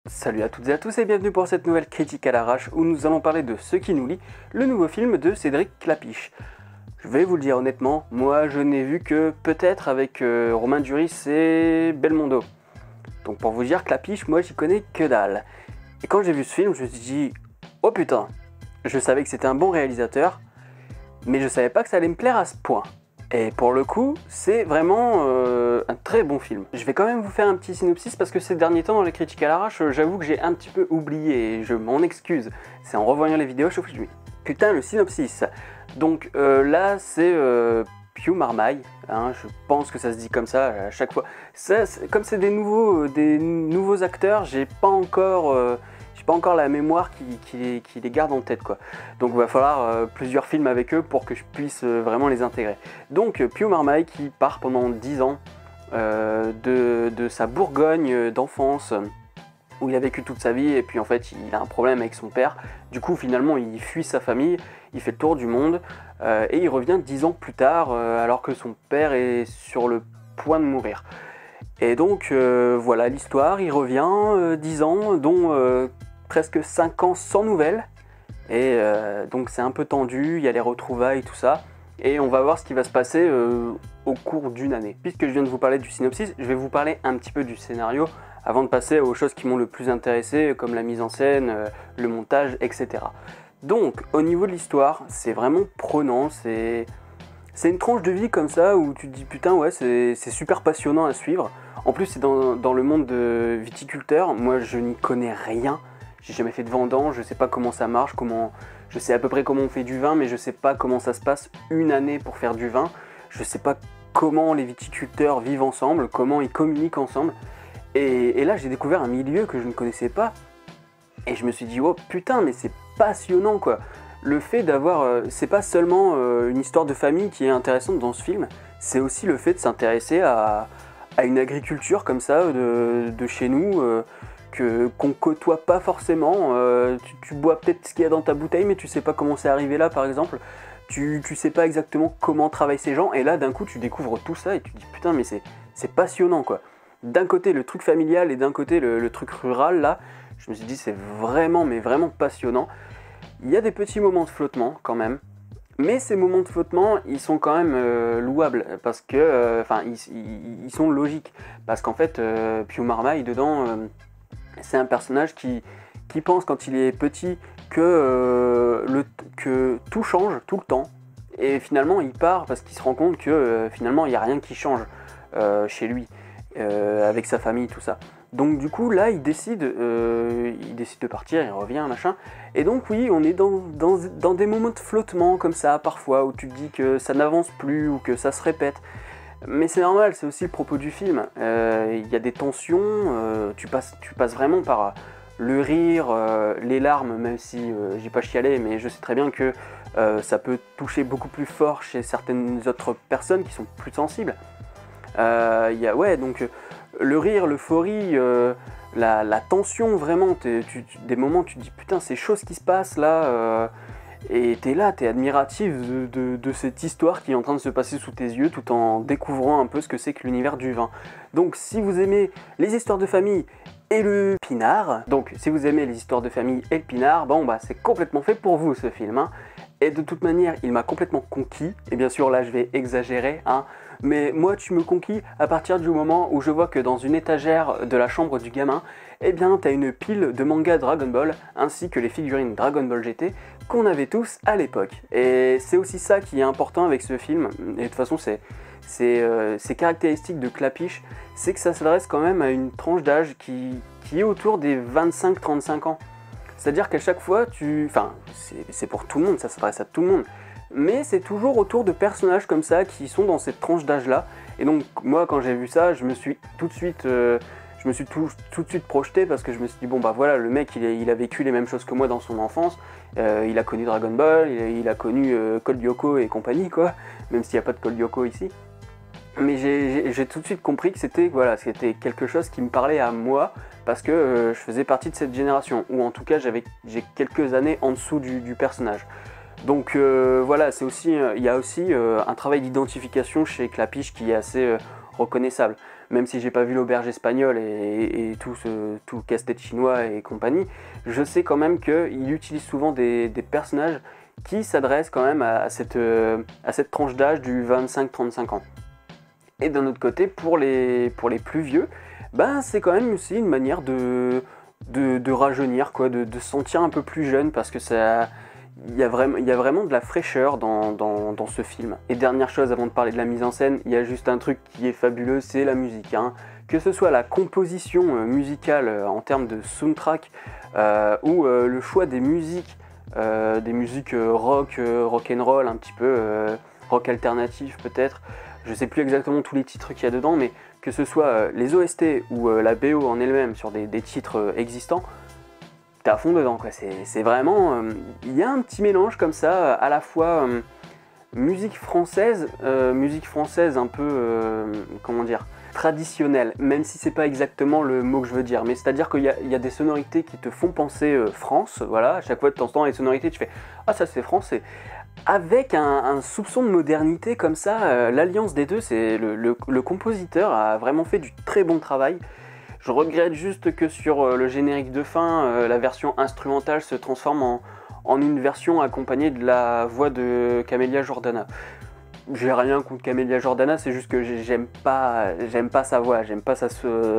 Salut à toutes et à tous et bienvenue pour cette nouvelle critique à l'arrache où nous allons parler de Ce qui nous lie, le nouveau film de Cédric Klapisch. Je vais vous le dire honnêtement, moi je n'ai vu que peut-être avec Romain Duris et Belmondo. Donc pour vous dire, Klapisch, moi j'y connais que dalle. Et quand j'ai vu ce film, je me suis dit, oh putain, je savais que c'était un bon réalisateur, mais je savais pas que ça allait me plaire à ce point. Et pour le coup, c'est vraiment un très bon film. Je vais quand même vous faire un petit synopsis parce que ces derniers temps dans les critiques à l'arrache, j'avoue que j'ai un petit peu oublié et je m'en excuse. C'est en revoyant les vidéos, je me suis dit, putain le synopsis. Donc là c'est Pio Marmaille, hein, je pense que ça se dit comme ça à chaque fois. Ça, comme c'est des nouveaux acteurs, j'ai pas encore la mémoire qui les garde en tête, quoi. Donc il va falloir plusieurs films avec eux pour que je puisse vraiment les intégrer. Donc Pio Marmaille qui part pendant 10 ans de sa Bourgogne d'enfance où il a vécu toute sa vie et puis en fait il a un problème avec son père. Du coup finalement il fuit sa famille, il fait le tour du monde et il revient 10 ans plus tard alors que son père est sur le point de mourir. Et donc voilà l'histoire, il revient 10 ans dont presque 5 ans sans nouvelles. Et donc c'est un peu tendu, il y a les retrouvailles, tout ça. Et on va voir ce qui va se passer au cours d'une année. Puisque je viens de vous parler du synopsis, je vais vous parler un petit peu du scénario avant de passer aux choses qui m'ont le plus intéressé, comme la mise en scène, le montage, etc. Donc au niveau de l'histoire, c'est vraiment prenant, c'est une tranche de vie comme ça où tu te dis putain ouais c'est super passionnant à suivre. En plus c'est dans le monde de viticulteur, moi je n'y connais rien. J'ai jamais fait de vendange, je sais pas comment ça marche, je sais à peu près comment on fait du vin, mais je sais pas comment ça se passe une année pour faire du vin. Je sais pas comment les viticulteurs vivent ensemble, comment ils communiquent ensemble. Et là j'ai découvert un milieu que je ne connaissais pas. Et je me suis dit, oh putain, mais c'est passionnant quoi. Le fait d'avoir, c'est pas seulement une histoire de famille qui est intéressante dans ce film, c'est aussi le fait de s'intéresser à une agriculture comme ça de chez nous. Qu'on côtoie pas forcément, tu bois peut-être ce qu'il y a dans ta bouteille mais tu sais pas comment c'est arrivé là par exemple, tu sais pas exactement comment travaillent ces gens et là d'un coup tu découvres tout ça et tu te dis putain mais c'est passionnant quoi. D'un côté le truc familial et d'un côté le truc rural là, je me suis dit c'est vraiment mais vraiment passionnant. Il y a des petits moments de flottement quand même, mais ces moments de flottement ils sont quand même louables parce que, ils sont logiques parce qu'en fait Pio Marmaille dedans c'est un personnage qui pense quand il est petit que tout change tout le temps. Et finalement il part parce qu'il se rend compte que finalement il n'y a rien qui change chez lui, avec sa famille, tout ça. Donc du coup là il décide de partir, il revient, machin. Et donc oui, on est dans des moments de flottement comme ça parfois, où tu te dis que ça n'avance plus ou que ça se répète. Mais c'est normal, c'est aussi le propos du film. Il y a des tensions, tu passes vraiment par le rire, les larmes, même si j'ai pas chialé, mais je sais très bien que ça peut toucher beaucoup plus fort chez certaines autres personnes qui sont plus sensibles. Donc le rire, l'euphorie, la tension, vraiment, des moments où tu te dis putain c'est chaud ce qui se passe là. Et t'es là, t'es admiratif de cette histoire qui est en train de se passer sous tes yeux tout en découvrant un peu ce que c'est que l'univers du vin. Donc si vous aimez les histoires de famille et le pinard, bon bah c'est complètement fait pour vous ce film, hein. Et de toute manière, il m'a complètement conquis, et bien sûr là je vais exagérer, hein, mais moi tu me conquis à partir du moment où je vois que dans une étagère de la chambre du gamin, eh bien t'as une pile de mangas Dragon Ball, ainsi que les figurines Dragon Ball GT qu'on avait tous à l'époque. Et c'est aussi ça qui est important avec ce film, et de toute façon c'est caractéristique de Klapisch, c'est que ça s'adresse quand même à une tranche d'âge qui est autour des 25-35 ans. C'est-à-dire qu'à chaque fois, c'est pour tout le monde, ça s'adresse à tout le monde, mais c'est toujours autour de personnages comme ça qui sont dans cette tranche d'âge-là. Et donc moi, quand j'ai vu ça, je me suis tout de suite projeté parce que je me suis dit bon bah voilà, le mec il a vécu les mêmes choses que moi dans son enfance, il a connu Dragon Ball, il a connu Code Lyoko et compagnie quoi, même s'il n'y a pas de Code Lyoko ici. Mais j'ai tout de suite compris que c'était quelque chose qui me parlait à moi parce que je faisais partie de cette génération, ou en tout cas j'ai quelques années en dessous du personnage. Donc voilà, il y a aussi un travail d'identification chez Klapisch qui est assez reconnaissable. même si j'ai pas vu l'auberge espagnole et tout tout casse-tête chinois et compagnie, je sais quand même qu'il utilise souvent des personnages qui s'adressent quand même à cette tranche d'âge du 25-35 ans. Et d'un autre côté, pour les plus vieux, ben c'est quand même aussi une manière de rajeunir, quoi, de se sentir un peu plus jeune, parce que ça, il y a vraiment de la fraîcheur dans ce film. Et dernière chose, avant de parler de la mise en scène, il y a juste un truc qui est fabuleux, c'est la musique, hein. Que ce soit la composition musicale en termes de soundtrack, ou le choix des musiques rock, rock'n'roll, un petit peu rock alternatif peut-être. Je sais plus exactement tous les titres qu'il y a dedans, mais que ce soit les OST ou la BO en elle-même sur des titres existants, t'es à fond dedans, quoi. C'est vraiment... Il y a un petit mélange comme ça, à la fois musique française un peu, comment dire, traditionnelle, même si c'est pas exactement le mot que je veux dire, mais c'est-à-dire qu'il y a des sonorités qui te font penser France, voilà, à chaque fois de temps en temps les sonorités tu fais « Ah, ça c'est français », avec un soupçon de modernité comme ça. L'alliance des deux, c'est le compositeur a vraiment fait du très bon travail. Je regrette juste que sur le générique de fin, la version instrumentale se transforme en une version accompagnée de la voix de Camélia Jordana. J'ai rien contre Camélia Jordana, c'est juste que j'aime pas sa voix, j'aime pas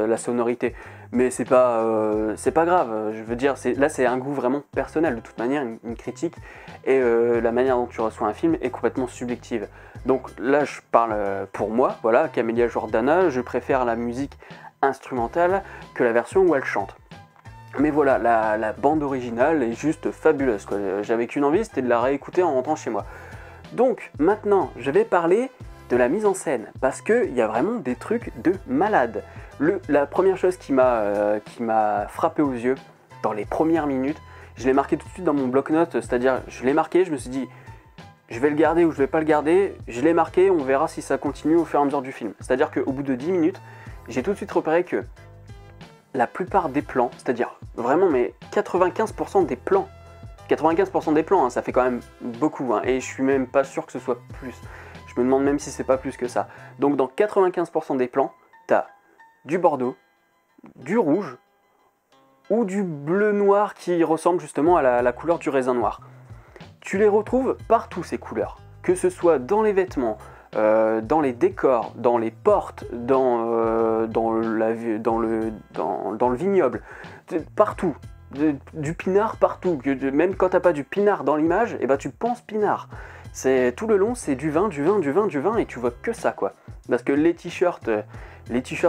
la sonorité. Mais c'est pas grave, je veux dire, là c'est un goût vraiment personnel, de toute manière, une critique, et la manière dont tu reçois un film est complètement subjective. Donc là je parle pour moi, voilà, Camélia Jordana, je préfère la musique instrumentale que la version où elle chante. Mais voilà, la bande originale est juste fabuleuse, quoi. J'avais qu'une envie, c'était de la réécouter en rentrant chez moi. Donc maintenant, je vais parler de la mise en scène, parce qu'il y a vraiment des trucs de malade. La première chose qui m'a frappé aux yeux dans les premières minutes, je l'ai marqué tout de suite dans mon bloc-notes, c'est-à-dire je l'ai marqué, je me suis dit je vais le garder ou je vais pas le garder, je l'ai marqué, on verra si ça continue au fur et à mesure du film. C'est-à-dire qu'au bout de 10 minutes, j'ai tout de suite repéré que la plupart des plans, c'est-à-dire vraiment mais 95% des plans, 95% des plans, hein, ça fait quand même beaucoup, hein, et je suis même pas sûr que ce soit plus. Je me demande même si c'est pas plus que ça. Donc dans 95% des plans, t'as du bordeaux, du rouge, ou du bleu-noir qui ressemble justement à la couleur du raisin noir. Tu les retrouves partout, ces couleurs, que ce soit dans les vêtements, dans les décors, dans les portes, dans le vignoble, partout. Du pinard partout, même quand t'as pas du pinard dans l'image, et ben tu penses pinard. C'est tout le long, c'est du vin, et tu vois que ça, quoi. Parce que les t-shirts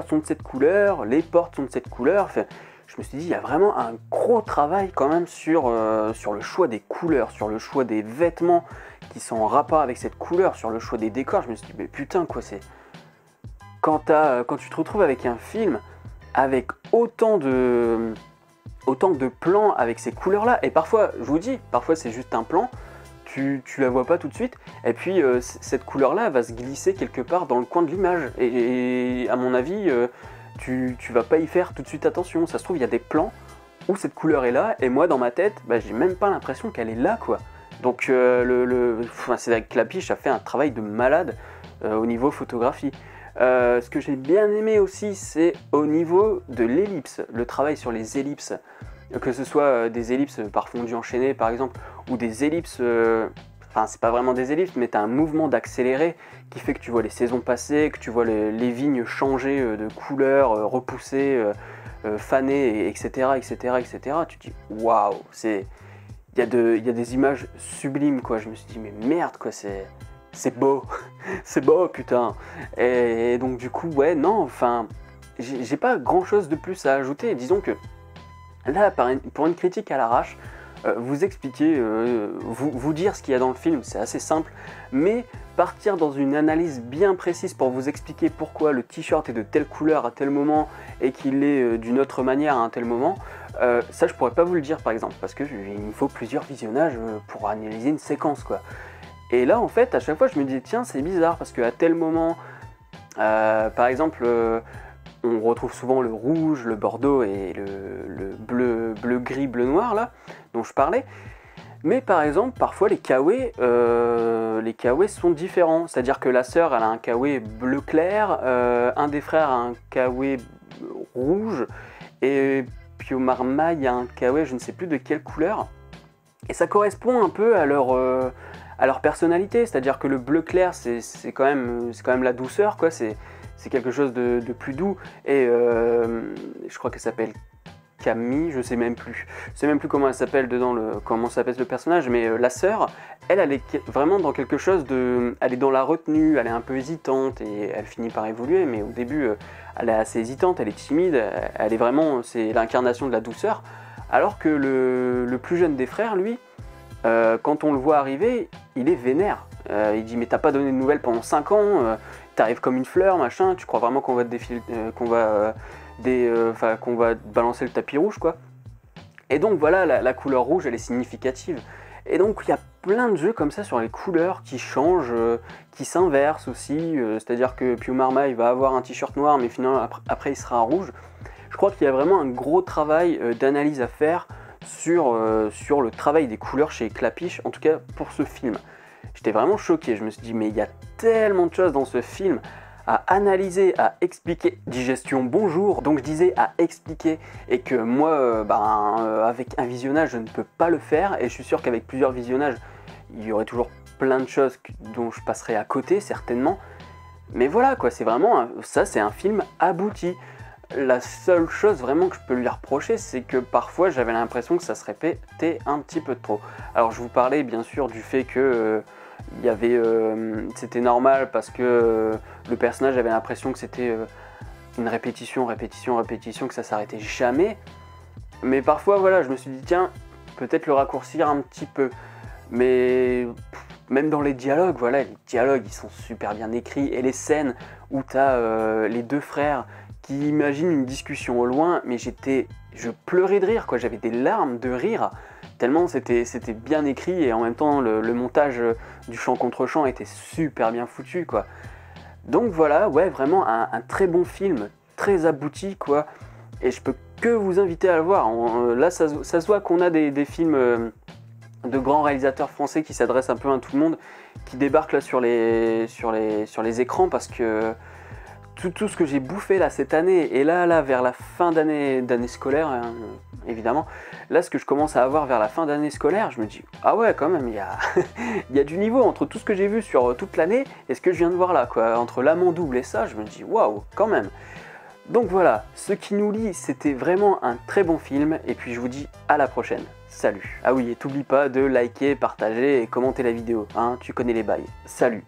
sont de cette couleur, les portes sont de cette couleur. Enfin, je me suis dit, il y a vraiment un gros travail quand même sur le choix des couleurs, sur le choix des vêtements qui sont en rapport avec cette couleur, sur le choix des décors. Je me suis dit, mais putain, quoi, c'est... Quand tu te retrouves avec un film avec autant de plans avec ces couleurs-là, et parfois, je vous dis, parfois c'est juste un plan, tu la vois pas tout de suite, et puis cette couleur-là va se glisser quelque part dans le coin de l'image, et à mon avis, tu vas pas y faire tout de suite attention. Ça se trouve, il y a des plans où cette couleur est là, et moi, dans ma tête, bah, j'ai même pas l'impression qu'elle est là, quoi. Donc, Cédric Klapisch a fait un travail de malade au niveau photographie. Ce que j'ai bien aimé aussi, c'est au niveau de l'ellipse, le travail sur les ellipses, que ce soit des ellipses par fondu enchaîné par exemple, ou des ellipses, enfin c'est pas vraiment des ellipses, mais tu as un mouvement d'accéléré qui fait que tu vois les saisons passer, que tu vois les vignes changer de couleur, repousser, faner, etc., etc., etc. Tu te dis waouh, il y a des images sublimes, quoi. Je me suis dit mais merde, quoi, c'est beau, c'est beau, putain. Et donc du coup, ouais, non, enfin, j'ai pas grand chose de plus à ajouter. Disons que là, pour une critique à l'arrache, vous expliquer, vous dire ce qu'il y a dans le film, c'est assez simple, mais partir dans une analyse bien précise pour vous expliquer pourquoi le t-shirt est de telle couleur à tel moment et qu'il est d'une autre manière à un tel moment, ça je pourrais pas vous le dire par exemple, parce qu'il me faut plusieurs visionnages pour analyser une séquence, quoi. Et là, en fait, à chaque fois, je me disais, tiens, c'est bizarre, parce qu'à tel moment, par exemple, on retrouve souvent le rouge, le bordeaux et le bleu-gris, bleu-noir, là, dont je parlais. Mais par exemple, parfois les kawaii sont différents. C'est-à-dire que la sœur, elle a un kawaii bleu clair, un des frères a un kawaii rouge, et Piomarmaille a un kawaii, je ne sais plus de quelle couleur. Et ça correspond un peu à leur personnalité. C'est-à-dire que le bleu clair, c'est quand même la douceur, quoi. C'est quelque chose de plus doux. Et je crois qu'elle s'appelle Camille, je sais même plus. Je sais même plus comment elle s'appelle comment s'appelle le personnage, mais la sœur, elle est vraiment dans quelque chose de... Elle est dans la retenue, elle est un peu hésitante et elle finit par évoluer, mais au début, elle est assez hésitante, elle est timide, elle est vraiment... C'est l'incarnation de la douceur. Alors que le plus jeune des frères, lui, quand on le voit arriver, il est vénère. Il dit « Mais t'as pas donné de nouvelles pendant 5 ans, t'arrives comme une fleur, machin, tu crois vraiment qu'on va te défiler... qu'on va balancer le tapis rouge, quoi. » Et donc voilà, la couleur rouge, elle est significative. Et donc il y a plein de jeux comme ça sur les couleurs qui changent, qui s'inversent aussi. C'est-à-dire que Piomarma, il va avoir un t-shirt noir, mais finalement après il sera rouge. Je crois qu'il y a vraiment un gros travail d'analyse à faire sur le travail des couleurs chez Clapiche, en tout cas pour ce film. J'étais vraiment choqué, je me suis dit mais il y a tellement de choses dans ce film à analyser, à expliquer. Digestion, bonjour. Donc je disais à expliquer, et que moi, avec un visionnage, je ne peux pas le faire, et je suis sûr qu'avec plusieurs visionnages, il y aurait toujours plein de choses dont je passerais à côté, certainement. Mais voilà, quoi, c'est vraiment, ça c'est un film abouti. La seule chose vraiment que je peux lui reprocher, c'est que parfois j'avais l'impression que ça se répétait un petit peu trop. Alors je vous parlais bien sûr du fait que c'était normal parce que le personnage avait l'impression que c'était une répétition, que ça s'arrêtait jamais. Mais parfois, voilà, je me suis dit, tiens, peut-être le raccourcir un petit peu. Mais même dans les dialogues, voilà, les dialogues, ils sont super bien écrits. Et les scènes où t'as les deux frères qui imaginent une discussion au loin, mais je pleurais de rire, quoi. J'avais des larmes de rire. Tellement c'était bien écrit, et en même temps le montage du chant contre chant était super bien foutu, quoi. Donc voilà, ouais, vraiment un très bon film, très abouti, quoi. Et je peux que vous inviter à le voir. Là ça se voit qu'on a des films de grands réalisateurs français qui s'adressent un peu à tout le monde, qui débarquent là sur les écrans, parce que tout ce que j'ai bouffé là cette année, et là vers la fin d'année scolaire, hein, évidemment, là ce que je commence à avoir vers la fin d'année scolaire, je me dis ah ouais, quand même, il y a du niveau entre tout ce que j'ai vu sur toute l'année et ce que je viens de voir là, quoi. Entre L'Amant double et ça, je me dis waouh, quand même. Donc voilà, Ce qui nous lie, c'était vraiment un très bon film, et puis je vous dis à la prochaine. Salut. Ah oui, et t'oublie pas de liker, partager et commenter la vidéo, hein, tu connais les bails. Salut.